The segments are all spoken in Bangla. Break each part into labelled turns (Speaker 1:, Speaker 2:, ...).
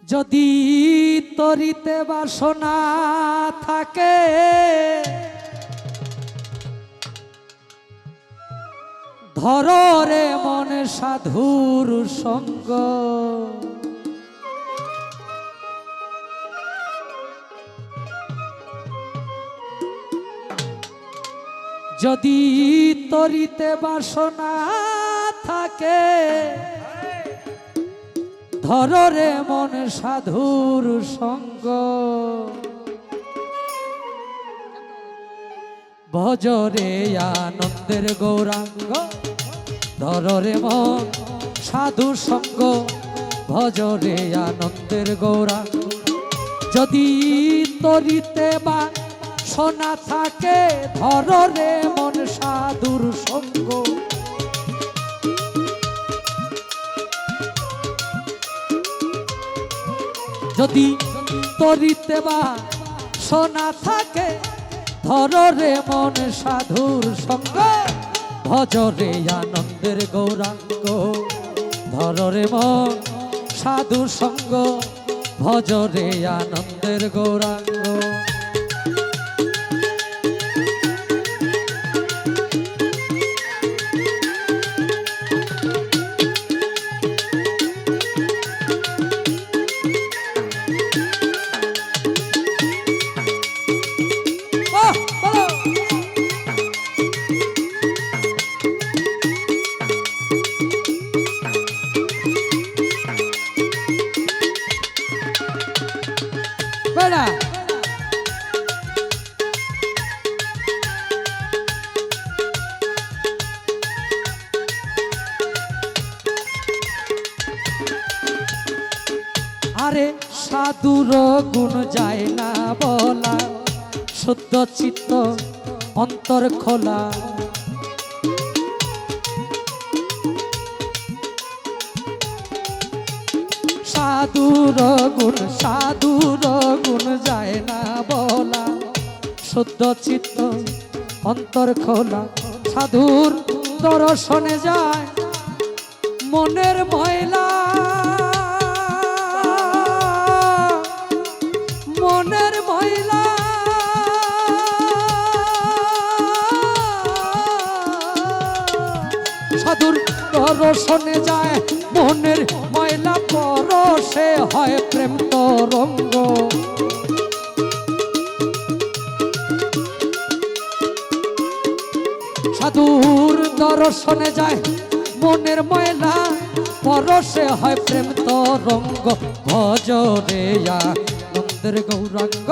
Speaker 1: যদি তরিতে বাসনা থাকে ধরো রে মনে সাধুর সঙ্গ। যদি তরিতে বাসনা থাকে ধরো রে মনে সাধুর সঙ্গ। ভজরে আনন্দের গৌরাঙ্গ ধরো রে মন সাধু সঙ্গ। ভজরে আনন্দের গৌরাঙ্গ যদি তরিতে বাসনা থাকে ধরো রে মন সাধুর সঙ্গ। যদি তরিতে বাসনা থাকে ধরো রে মন সাধুর সঙ্গ। ভজরে আনন্দের গৌরাঙ্গ ধরো রে মন সাধুর সঙ্গ। ভজরে আনন্দের গৌরাঙ্গ বেড়া। আরে সাধুর গুণ যায় না বলা শুদ্ধ চিত্ত অন্তর খোলা। সাধুর গুণ যায় না বলা শুদ্ধ চিত্ত অন্তর খোলা। সাধুর দর্শনে যায় মনের ময়লা। মনের ময়লা সাধুর দর্শনে যায় মনের ময়লা। পরশে হয় প্রেম তরঙ্গ। সাধুর দর্শনে যায় মনের ময়লা। পরশে হয় প্রেম তরঙ্গ। ভজরে আনন্দের গৌরাঙ্গ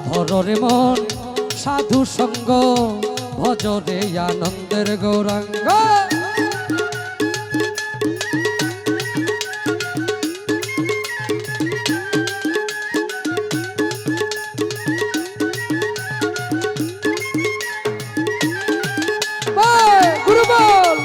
Speaker 1: ধরো রে মন সাধু সঙ্গ। ভজরে আনন্দের গৌরাঙ্গ গুরু বল।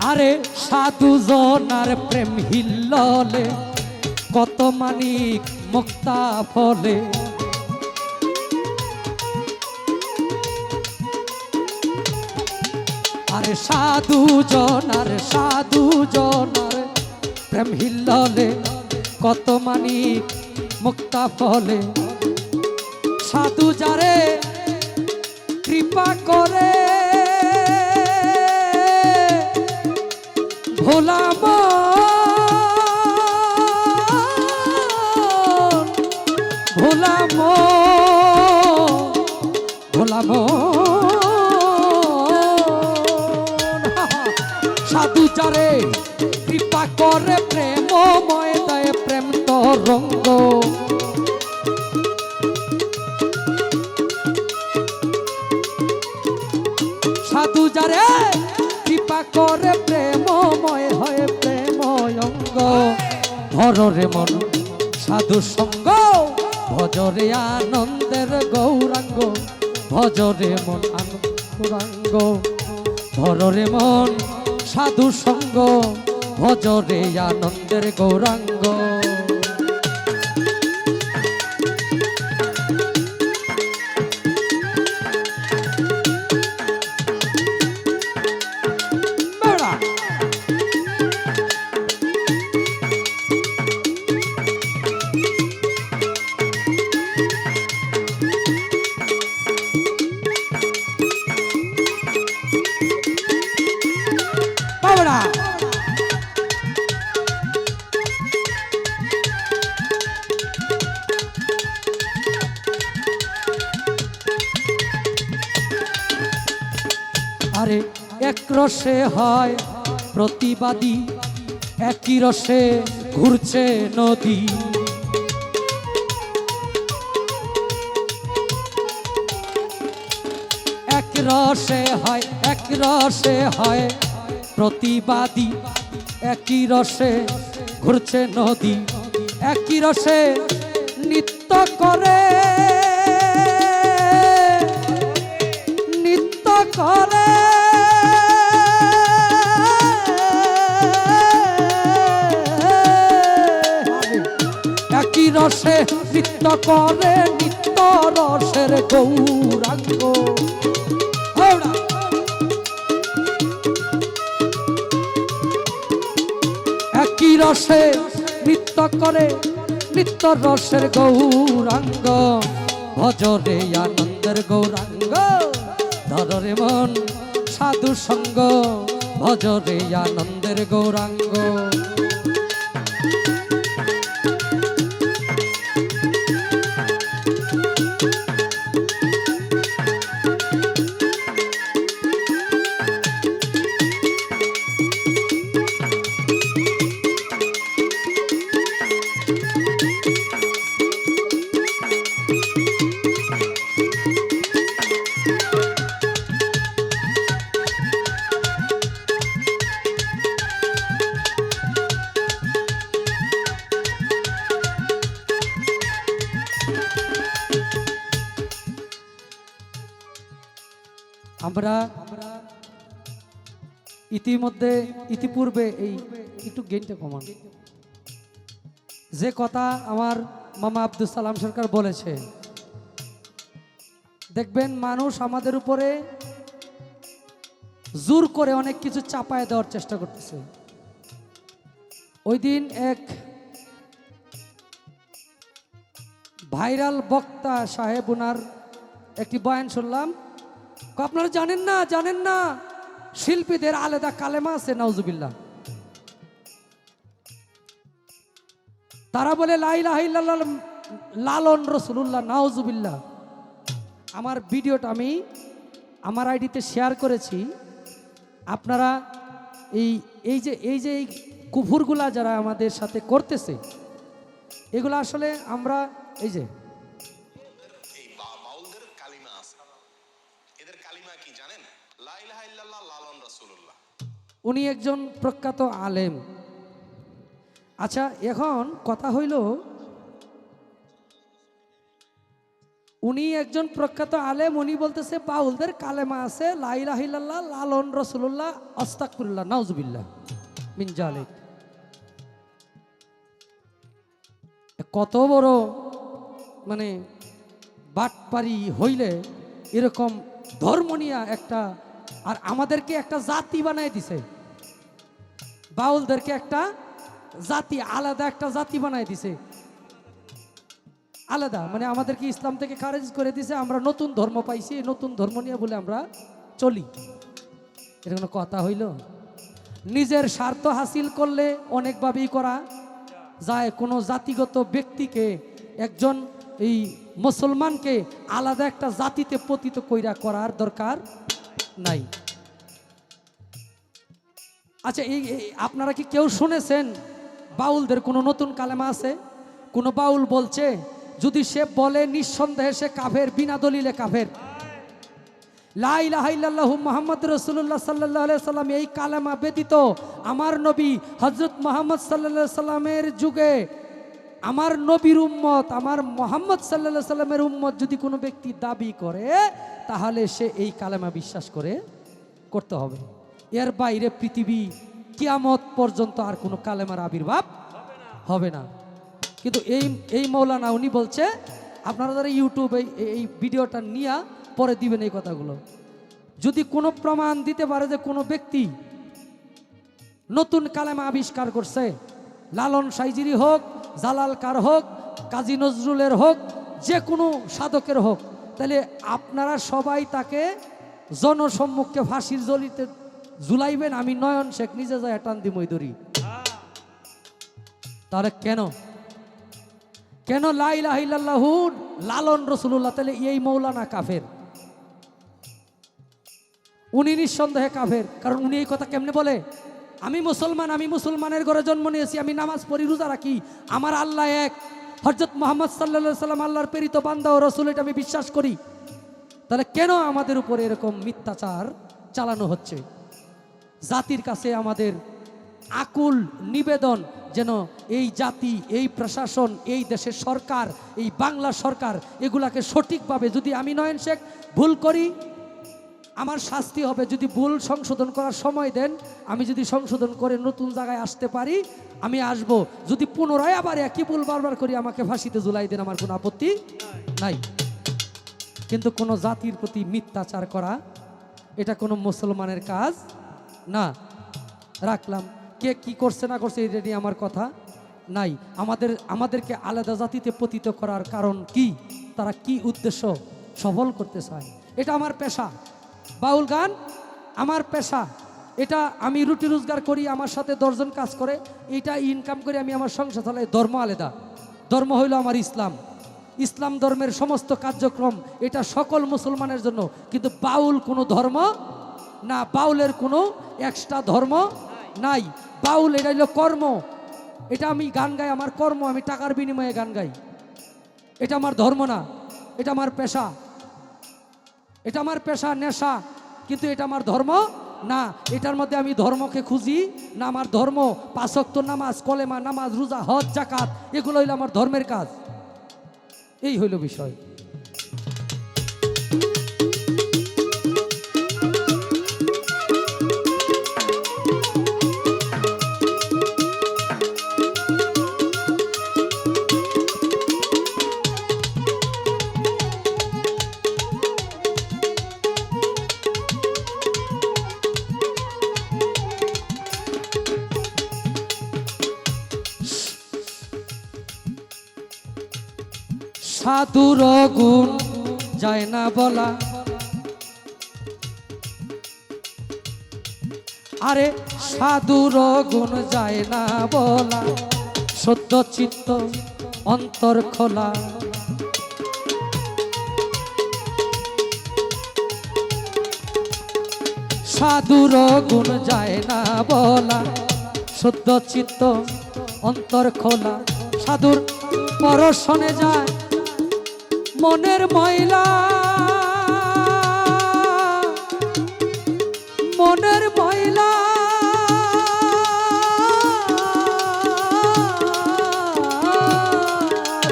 Speaker 1: আরে সাধু জনার প্রেম হিল্ললে কত মানিক মুক্তা ফলে। আরে সাধু জনার প্রেম হিল্ললে কত মানিক মুক্তা ফলে। সাধু যারে কৃপা করে ভোলা সাধু যারে কৃপা করে প্রেমময় দেয় প্রেম তরঙ্গ। সাধু যারে কৃপা করে প্রেমময় হয় প্রেময়ঙ্গ। ধরো রে মন সাধু সঙ্গ। ভজরে আনন্দের গৌরাঙ্গ ভজরে মন আনন্দ ধররে মন সাধু সঙ্গ ভজরে আনন্দের গৌরাঙ্গ। আরে এক রসে হয় প্রতিবাদী, একই রসে ঘুরছে নদী। এক রসে হয় প্রতিবাদী, একই রসে ঘুরছে নদী। একই রসে নৃত্য করে একই রসে নৃত্য করে নিত্য রসের গৌরাঙ্গ। একই রসে নৃত্য করে নিত্য রসের গৌরাঙ্গ ভজরে আনন্দের গৌরাঙ্গ। ধরে মন সাধু সঙ্গ ভজরে আনন্দের গৌরাঙ্গ। আমরা ইতিপূর্বে এই একটু গেইনটা কমান, যে কথা আমার মামা আব্দুল সালাম সরকার বলেছে, দেখবেন মানুষ আমাদের উপরে জোর করে অনেক কিছু চাপায় দেওয়ার চেষ্টা করতেছে। ওই দিন এক ভাইরাল বক্তা সাহেব ওনার একটি বয়ান শুনলাম। আপনারা জানেন না শিল্পীদের আলাদা কালেমা আছে, নাউজুবিল্লাহ। তারা বলে লা ইলাহা ইল্লাল্লাহ লালন রাসূলুল্লাহ, নাউজুবিল্লাহ। আমার ভিডিওটা আমি আমার আইডিতে শেয়ার করেছি। আপনারা এই যে কুফুরগুলা যারা আমাদের সাথে করতেছে, এগুলো আসলে আমরা এই যে উনি একজন প্রখ্যাত আলেম। আচ্ছা, এখন কথা হইল, উনি একজন প্রখ্যাত আলেম, উনি বলতেছে বাউলদের কালেমা আছে লা ইলাহা ইল্লাল্লাহ লালন রাসূলুল্লাহ আস্তাগফিরুল্লাহ নাউজুবিল্লাহ মিন জালিক। কত বড় মানে বাটপারি হইলে এরকম ধর্ম নিয়ে একটা, আর আমাদেরকে একটা জাতি বানাই দিছে, বাউলদেরকে একটা জাতি, আলাদা একটা জাতি বানাই দিছে, আলাদা মানে আমাদেরকে ইসলাম থেকে খারিজ করে দিছে। আমরা নতুন ধর্ম পাইছি, নতুন ধর্ম নিয়ে বলে আমরা চলি। এটা কোনো কথা হইল? নিজের স্বার্থ হাসিল করলে অনেকভাবেই করা যায়। কোনো জাতিগত ব্যক্তিকে, একজন এই মুসলমানকে আলাদা একটা জাতিতে পতিত কইরা করার দরকার নাই। আচ্ছা, এই আপনারা কি কেউ শুনেছেন বাউলদের কোনো নতুন কালেমা আছে? কোনো বাউল বলছে, যদি সে বলে নিঃসন্দেহে সে কাফের, বিনা দলিলে কাফের। লা ইলাহা ইল্লাল্লাহু মুহাম্মাদুর রাসূলুল্লাহ সাল্লাল্লাহু আলাইহি সাল্লাম, এই কালেমা ব্যতীত আমার নবী হযরত মুহাম্মদ সাল্লাল্লাহু আলাইহি সাল্লামের যুগে আমার নবীর উম্মত, আমার মুহাম্মদ সাল্লাল্লাহু আলাইহি সাল্লামের উম্মত যদি কোনো ব্যক্তি দাবি করে, তাহলে সে এই কালেমা বিশ্বাস করতে হবে। এর বাইরে পৃথিবী কিয়ামত পর্যন্ত আর কোনো কালেমার আবির্ভাব হবে না। কিন্তু এই মৌলানা উনি বলছে, আপনারা যারা ইউটিউবে এই ভিডিওটা নিয়ে পরে দিবেন এই কথাগুলো, যদি কোনো প্রমাণ দিতে পারে যে কোনো ব্যক্তি নতুন কালেমা আবিষ্কার করছে, লালন সাইজিরি হোক, জালাল কার হোক, কাজী নজরুলের হোক, যে কোনো সাধকের হোক, তাহলে আপনারা সবাই তাকে জনসম্মুখে ফাঁসির জলিতে ঝুলাইবেন। আমি নয়ন শেখ নিজে যায় টান দি মইদরি। তাহলে কেন লা ইলাহা ইল্লাল্লাহু লালন রাসূলুল্লাহ? তাহলে এই মৌলানা কাফের, উনি নিঃসন্দেহে কাফের। কারণ উনি এই কথা কেমনে বলে, আমি মুসলমান, আমি মুসলমানের ঘরে জন্ম নিয়েছি, আমি নামাজ পড়ি, রোজা রাখি, আমার আল্লাহ এক, হযরত মুহাম্মদ সাল্লাল্লাহু আলাইহি সাল্লাম আল্লাহর প্রেরিত বান্দা ও রাসূল, এটা আমি বিশ্বাস করি। তাহলে কেন আমাদের উপরে এরকম মিথ্যাচার চালানো হচ্ছে? জাতির কাছে আমাদের আকুল নিবেদন, যেন এই জাতি, এই প্রশাসন, এই দেশের সরকার, এই বাংলা সরকার এগুলাকে সঠিকভাবে, যদি আমি নয়ন শেখ ভুল করি আমার শাস্তি হবে, যদি ভুল সংশোধন করার সময় দেন, আমি যদি সংশোধন করে নতুন জায়গায় আসতে পারি আমি আসব। যদি পুনরায় আবার একই ভুল বারবার করি আমাকে ফাঁসিতে ঝুলাই দেন, আমার কোনো আপত্তি নাই। কিন্তু কোনো জাতির প্রতি মিথ্যাচার করা এটা কোনো মুসলমানের কাজ না। রাখলাম, কে কি করছে না করছে এটা নিয়ে আমার কথা নাই। আমাদেরকে আলাদা জাতিতে পতিত করার কারণ কি, তারা কি উদ্দেশ্য সফল করতে চায়, এটা আমার পেশা। বাউল গান আমার পেশা, এটা আমি রুটি রোজগার করি, আমার সাথে 10 জন কাজ করে, এটা ইনকাম করে আমি আমার সংসার চালাই। ধর্ম আলাদা, ধর্ম হইল আমার ইসলাম। ইসলাম ধর্মের সমস্ত কার্যক্রম এটা সকল মুসলমানের জন্য, কিন্তু বাউল কোনো ধর্ম না, বাউলের কোনো এক্সট্রা ধর্ম নাই। বাউল এটা হইল কর্ম, এটা আমি গান গাই, আমার কর্ম, আমি টাকার বিনিময়ে গান গাই, এটা আমার ধর্ম না, এটা আমার পেশা। এটা আমার পেশা, নেশা, কিন্তু এটা আমার ধর্ম না। এটার মধ্যে আমি ধর্মকে খুঁজি না। আমার ধর্ম 5 ওয়াক্ত নামাজ, কলেমা, নামাজ, রোজা, হজ, যাকাত, এগুলো হইল আমার ধর্মের কাজ। এই হইল বিষয়। সাধুর গুণ যায় না বলা, আরে সাধুর গুণ যায় না বলা, সদ্য চিত্ত অন্তর খোলা। সাধুর গুণ যায় না বলা, সদ্য চিত্ত অন্তর খোলা। সাধুর পরশনে যায় মনের ময়লা, মনের ময়লা।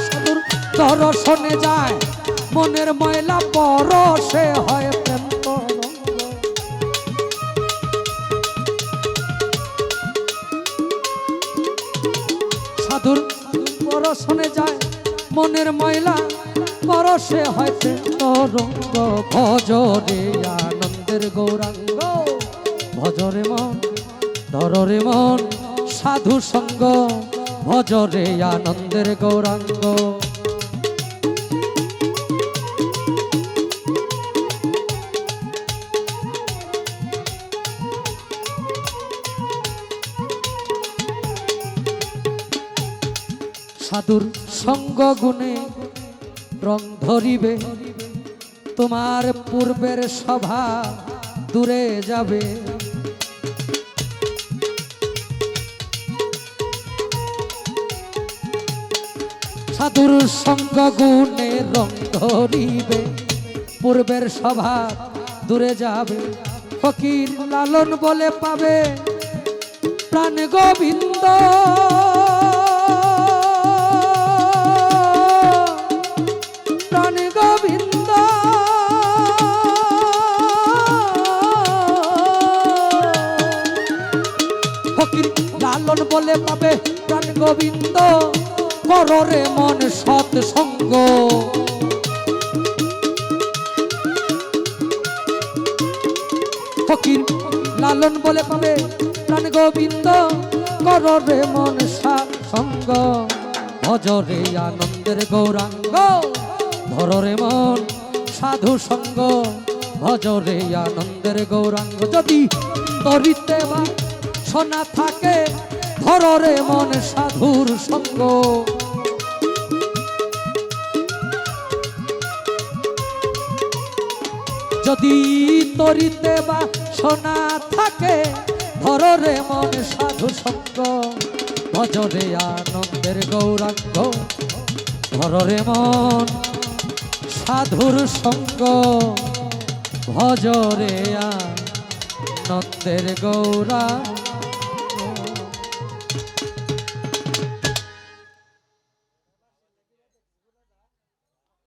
Speaker 1: সাধুর দর্শনে যায় মনের ময়লা, পরশে হয় প্রেম তরঙ্গ। সাধুর পরশনে যায় মনের ময়লা, পরশে হয় প্রেম তরঙ্গ। ভজরে আনন্দের গৌরাঙ্গ, ভজরে মন ধরে মন সাধু সঙ্গ, ভজরে আনন্দের গৌরাঙ্গ। সাধুর সঙ্গ গুণে রং ধরিবে, তোমার পূর্বের সভা দূরে যাবে। সাধুর সঙ্গ গুণে রং ধরিবে, পূর্বের সভা দূরে যাবে। ফকির লালন বলে পাবে প্রাণ গোবিন্দ, বলে পাবে প্রাণ গোবিন্দ, কররে মন সৎসঙ্গ। ফকির লালন বলে পাবে প্রাণ গোবিন্দ, কররে মন সৎসঙ্গ। ভজরে আনন্দের গৌরাঙ্গ, ধররে মন সাধু সঙ্গ। ভজরে আনন্দের গৌরাঙ্গ, যদি তরিতে বা সোনা থাকে, ধররে মন সাধুর সঙ্গ। যদি তরিতে বা সোনা থাকে, ধররে মন সাধু সঙ্গ। ভজরে আনন্দের গৌরাঙ্গ, ধররে মন সাধুর সঙ্গ। ভজরে আনন্দের গৌরাঙ্গ।